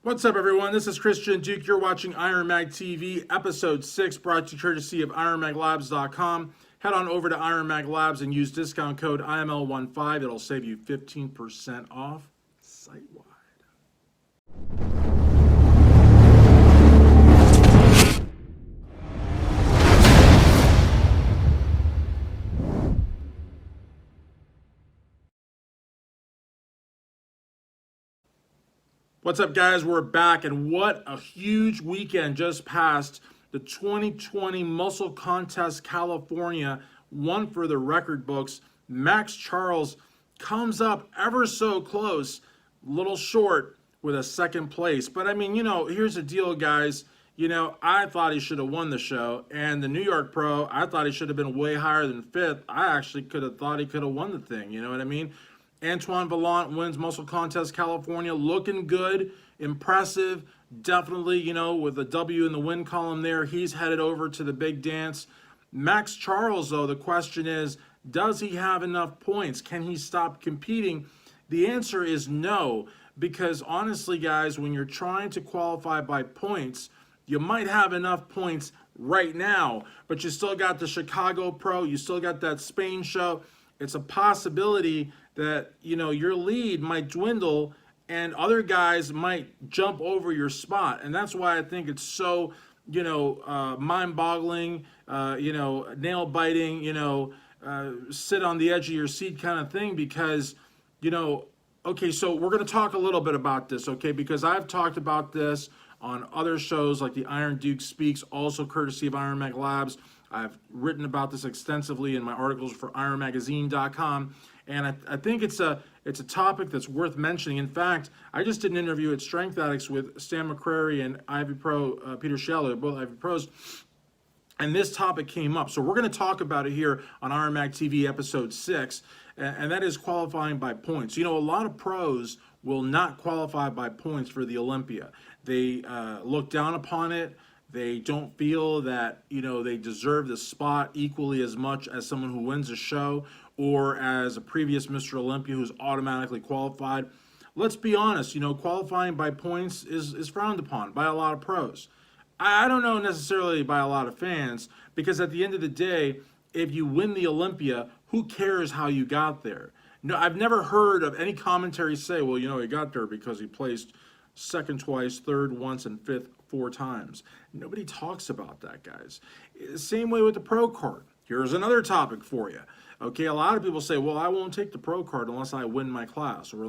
What's up, everyone? This is Christian Duke. You're watching IronMag TV, Episode 6, brought to you courtesy of IronMagLabs.com. Head on over to IronMag Labs and use discount code IML15. It'll save you 15% off site-wide. What's up, guys? We're back, and what a huge weekend just passed. The 2020 Muscle Contest California, one for the record books. Max Charles comes up ever so close, little short with a second place. But I mean, here's the deal, guys. I thought he should have won the show, and the New York Pro, I thought he should have been way higher than fifth. I actually could have thought he could have won the thing, you know what I mean? Antoine Vaillant wins Muscle Contest California, looking good, impressive, definitely, with a W in the win column there. He's headed over to the big dance. Max Charles, though, the question is, does he have enough points? Can he stop competing? The answer is no, because honestly, guys, when you're trying to qualify by points, you might have enough points right now, but you still got the Chicago Pro, you still got that Spain show. It's a possibility that, your lead might dwindle and other guys might jump over your spot. And that's why I think it's so, mind-boggling, nail-biting, sit on the edge of your seat kind of thing because, okay, so we're going to talk a little bit about this, okay, because I've talked about this on other shows like the Iron Duke Speaks, also courtesy of IronMag Labs. I've written about this extensively in my articles for IronMagazine.com, and I think it's a topic that's worth mentioning. In fact, I just did an interview at Strength Addicts with Stan McCrary and Ivy Pro Peter Shaler, both Ivy Pros, and this topic came up. So we're going to talk about it here on IronMag TV Episode 6, and that is qualifying by points. A lot of pros will not qualify by points for the Olympia. They look down upon it. They don't feel that, they deserve the spot equally as much as someone who wins a show or as a previous Mr. Olympia who's automatically qualified. Let's be honest, qualifying by points is frowned upon by a lot of pros. I don't know necessarily by a lot of fans, because at the end of the day, if you win the Olympia, who cares how you got there? No, I've never heard of any commentary say, well, he got there because he placed second twice, third once, and fifth 4 times. Nobody talks about that, guys. Same way with the pro card. Here's another topic for you. Okay, a lot of people say, well, I won't take the pro card unless I win my class, or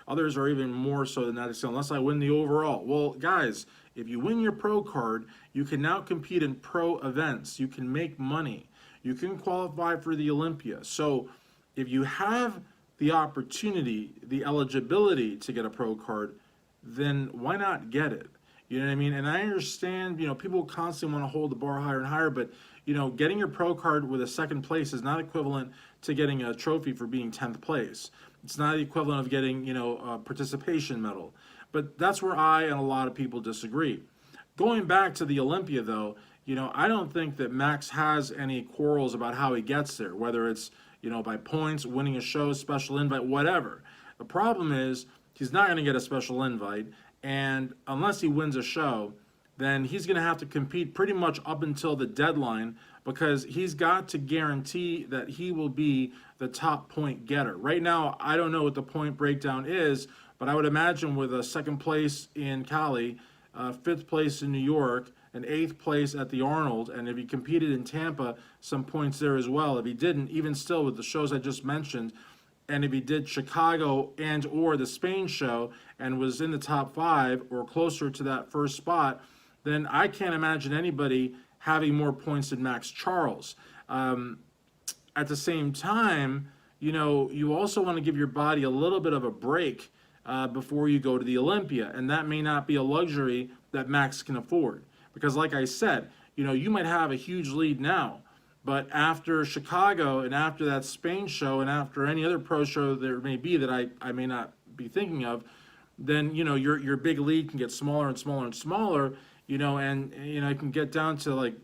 others are even more so than that, unless I win the overall. Well, guys, if you win your pro card, you can now compete in pro events. You can make money. You can qualify for the Olympia. So if you have the opportunity, the eligibility to get a pro card, then why not get it? You know what I mean? And I understand, people constantly want to hold the bar higher and higher, but, getting your pro card with a second place is not equivalent to getting a trophy for being 10th place. It's not the equivalent of getting, a participation medal. But that's where I and a lot of people disagree. Going back to the Olympia, though, I don't think that Max has any quarrels about how he gets there, whether it's, by points, winning a show, special invite, whatever. The problem is he's not going to get a special invite. And unless he wins a show, then he's going to have to compete pretty much up until the deadline, because he's got to guarantee that he will be the top point getter. Right now, I don't know what the point breakdown is, but I would imagine with a second place in Cali, fifth place in New York, and 8th place at the Arnold, and if he competed in Tampa, some points there as well. If he didn't, even still with the shows I just mentioned, and if he did Chicago and or the Spain show and was in the top 5 or closer to that first spot, then I can't imagine anybody having more points than Max Charles. At the same time, you also want to give your body a little bit of a break before you go to the Olympia, and that may not be a luxury that Max can afford. Because like I said, you might have a huge lead now, but after Chicago and after that Spain show and after any other pro show there may be that I may not be thinking of, then your big lead can get smaller and smaller and smaller, and it can get down to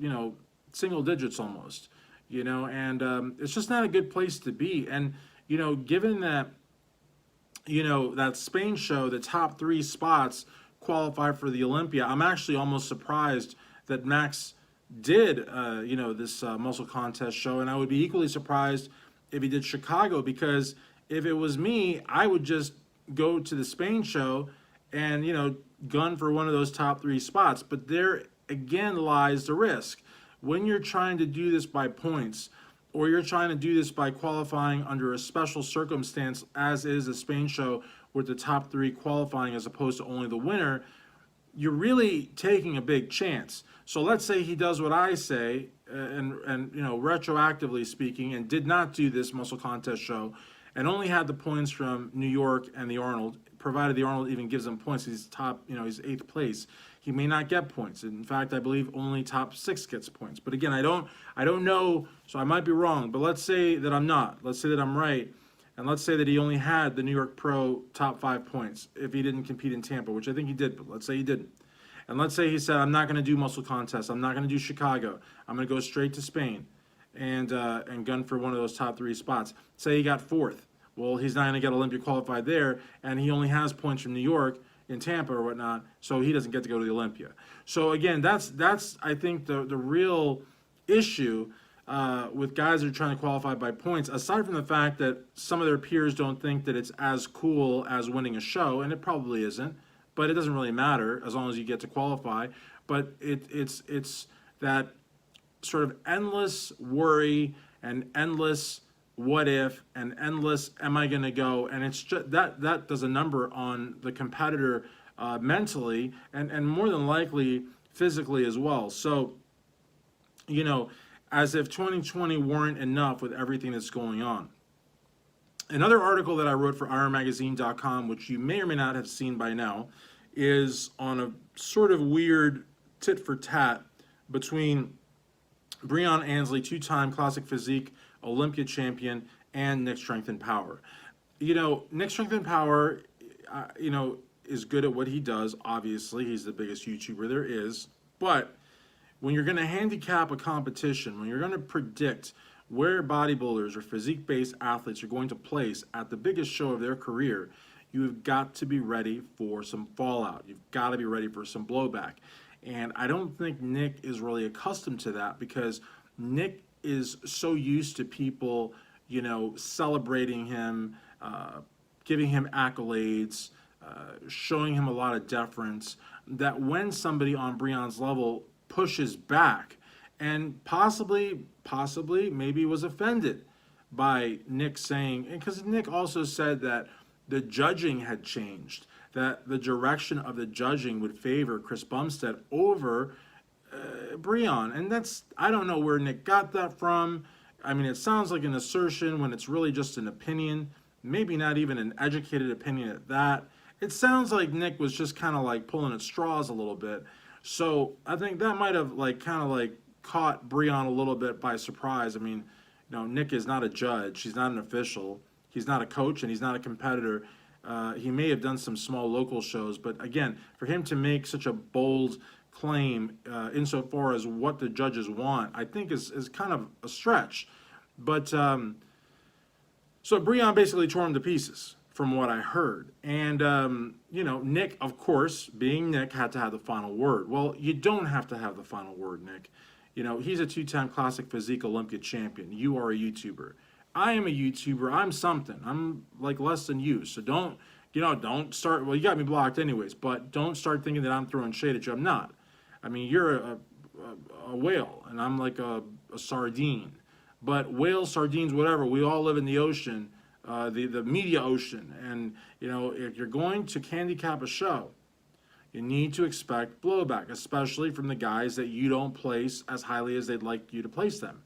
single digits almost, and it's just not a good place to be. And given that that Spain show, the top 3 spots qualify for the Olympia. I'm actually almost surprised that Max did, this muscle contest show, and I would be equally surprised if he did Chicago, because if it was me, I would just go to the Spain show and, gun for one of those top 3 spots. But there again lies the risk. When you're trying to do this by points, or you're trying to do this by qualifying under a special circumstance, as is the Spain show with the top 3 qualifying as opposed to only the winner, you're really taking a big chance. So let's say he does what I say, and retroactively speaking, and did not do this muscle contest show, and only had the points from New York and the Arnold, provided the Arnold even gives him points. He's top, he's 8th place. He may not get points. In fact, I believe only top 6 gets points. But again, I don't know, so I might be wrong. But let's say that I'm not. Let's say that I'm right. And let's say that he only had the New York Pro top 5 points if he didn't compete in Tampa, which I think he did, but let's say he didn't. And let's say he said, I'm not going to do muscle contests. I'm not going to do Chicago. I'm going to go straight to Spain and gun for one of those top 3 spots. Say he got 4th. Well, he's not going to get Olympia qualified there, and he only has points from New York in Tampa or whatnot, so he doesn't get to go to the Olympia. So again, that's I think the real issue with guys that are trying to qualify by points, aside from the fact that some of their peers don't think that it's as cool as winning a show, and it probably isn't, but it doesn't really matter as long as you get to qualify. But it's that sort of endless worry and endless what if and endless am I going to go, and it's just that does a number on the competitor mentally and more than likely physically as well. So as if 2020 weren't enough with everything that's going on. Another article that I wrote for IronMagazine.com, which you may or may not have seen by now, is on a sort of weird tit for tat between Breon Ansley, 2-time classic physique Olympia champion, and Nick Strength and Power. Nick Strength and Power, is good at what he does. Obviously, he's the biggest YouTuber there is. But when you're going to handicap a competition, when you're going to predict where bodybuilders or physique-based athletes are going to place at the biggest show of their career, you've got to be ready for some fallout. You've got to be ready for some blowback. And I don't think Nick is really accustomed to that, because Nick is so used to people, celebrating him, giving him accolades, showing him a lot of deference, that when somebody on Breon's level pushes back and possibly maybe was offended by Nick saying, because Nick also said that the judging had changed, that the direction of the judging would favor Chris Bumstead over Breon. And I don't know where Nick got that from. I mean, it sounds like an assertion when it's really just an opinion, maybe not even an educated opinion at that. It sounds like Nick was just kind of like pulling at straws a little bit. So I think that might have caught Breon a little bit by surprise. I mean, Nick is not a judge. He's not an official. He's not a coach, and he's not a competitor. He may have done some small local shows, but again, for him to make such a bold claim insofar as what the judges want, I think is kind of a stretch. But so Breon basically tore him to pieces, from what I heard. And, Nick, of course, being Nick, had to have the final word. Well, you don't have to have the final word, Nick. He's a 2-time classic physique Olympia champion. You are a YouTuber. I am a YouTuber. I'm something. I'm like less than you. So don't start, well, you got me blocked anyways, but don't start thinking that I'm throwing shade at you. I'm not. I mean, you're a whale, and I'm like a sardine. But whales, sardines, whatever, we all live in the ocean, the media ocean. And, if you're going to handicap a show, you need to expect blowback, especially from the guys that you don't place as highly as they'd like you to place them,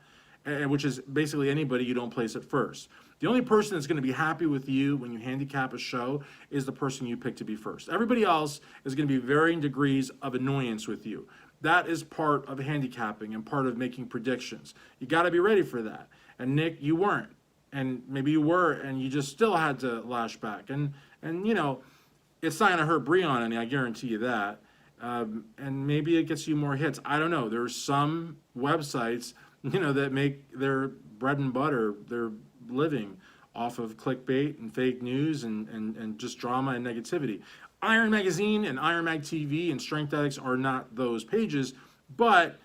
which is basically anybody you don't place at first. The only person that's going to be happy with you when you handicap a show is the person you pick to be first. Everybody else is going to be varying degrees of annoyance with you. That is part of handicapping and part of making predictions. You got to be ready for that. And Nick, you weren't. And maybe you were, and you just still had to lash back. And it's not going to hurt Breon any, I guarantee you that. And maybe it gets you more hits. I don't know. There's some websites, that make their bread and butter, their living off of clickbait and fake news and just drama and negativity. Iron Magazine and IronMag TV and Strength Addicts are not those pages, but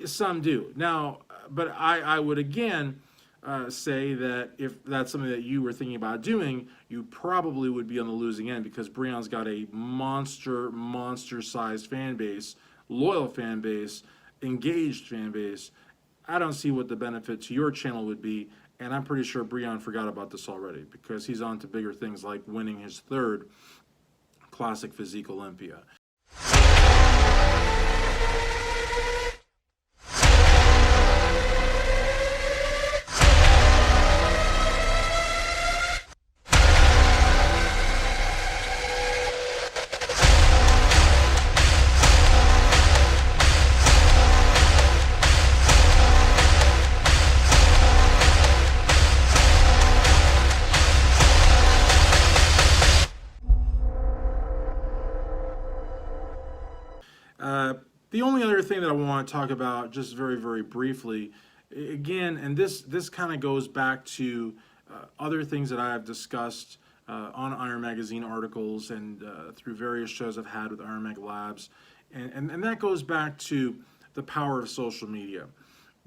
some do. Now, but I would again say that if that's something that you were thinking about doing, you probably would be on the losing end, because Breon's got a monster-sized fan base, loyal fan base, engaged fan base. I don't see what the benefit to your channel would be, and I'm pretty sure Breon forgot about this already, because he's on to bigger things like winning his third Classic Physique Olympia. The only other thing that I want to talk about, just very, very briefly, again, and this kind of goes back to other things that I have discussed on Iron Magazine articles and through various shows I've had with IronMag Labs, and that goes back to the power of social media.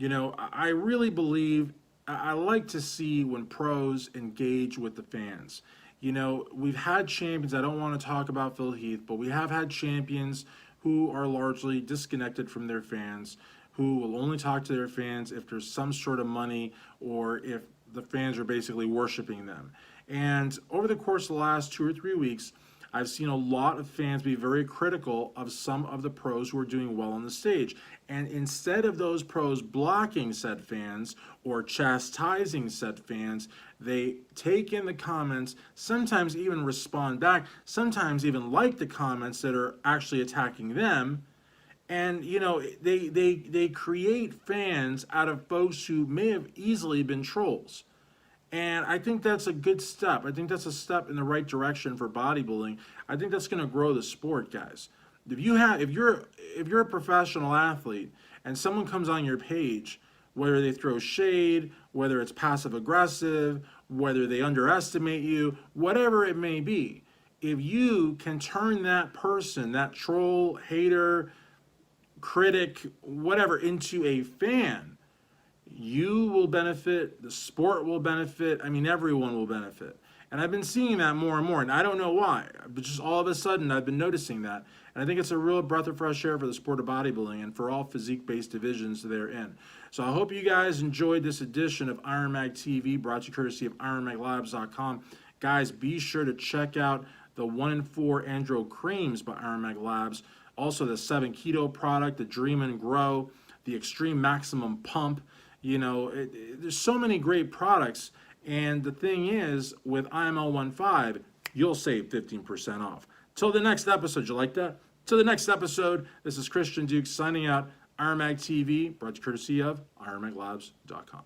I really believe, I like to see when pros engage with the fans. We've had champions, I don't want to talk about Phil Heath, but we have had champions who are largely disconnected from their fans, who will only talk to their fans if there's some sort of money or if the fans are basically worshiping them. And over the course of the last 2 or 3 weeks, I've seen a lot of fans be very critical of some of the pros who are doing well on the stage. And instead of those pros blocking said fans or chastising said fans, they take in the comments, sometimes even respond back, sometimes even like the comments that are actually attacking them. And they create fans out of folks who may have easily been trolls. And I think that's a good step. I think that's a step in the right direction for bodybuilding. I think that's going to grow the sport, guys. If you're a professional athlete and someone comes on your page, whether they throw shade, whether it's passive aggressive, whether they underestimate you, whatever it may be, if you can turn that person, that troll, hater, critic, whatever, into a fan, you will benefit, the sport will benefit, everyone will benefit. And I've been seeing that more and more, and I don't know why, but just all of a sudden I've been noticing that. And I think it's a real breath of fresh air for the sport of bodybuilding and for all physique-based divisions therein. So I hope you guys enjoyed this edition of IronMag TV, brought to you courtesy of IronMagLabs.com. Guys, be sure to check out the 1 in 4 Andro Creams by IronMag Labs, also the 7 Keto product, the Dream and Grow, the Extreme Maximum Pump. There's so many great products, and the thing is, with IML15, you'll save 15% off. Till the next episode, you like that? Till the next episode, this is Christian Duke signing out. IronMag TV, brought to you courtesy of IronMagLabs.com.